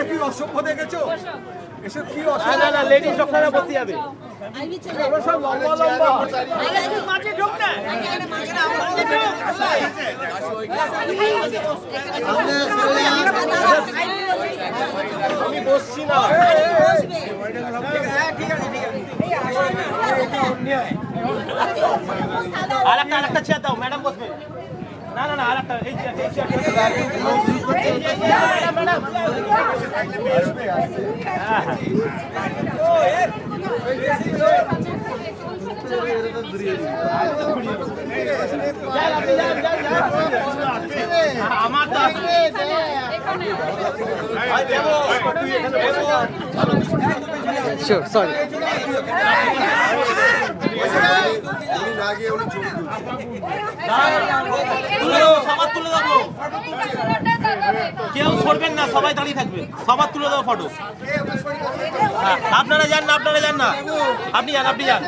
কি অসভ্য দেখেছো? এসব কি না না লেডিস ডক্টররা বসে যাবে। সব লম্বা লম্বা আমি বসছি না। আরেকটা চেয়ার দাও, ম্যাডাম বসবে। না না না আরেকটা এই চেয়ার ম্যাডাম। আমার তো সরি কেউ সরবেন না, সবাই দাঁড়িয়ে থাকবেন, সবার তুলে দেবো ফটো। আপনারা যান না, আপনি যান।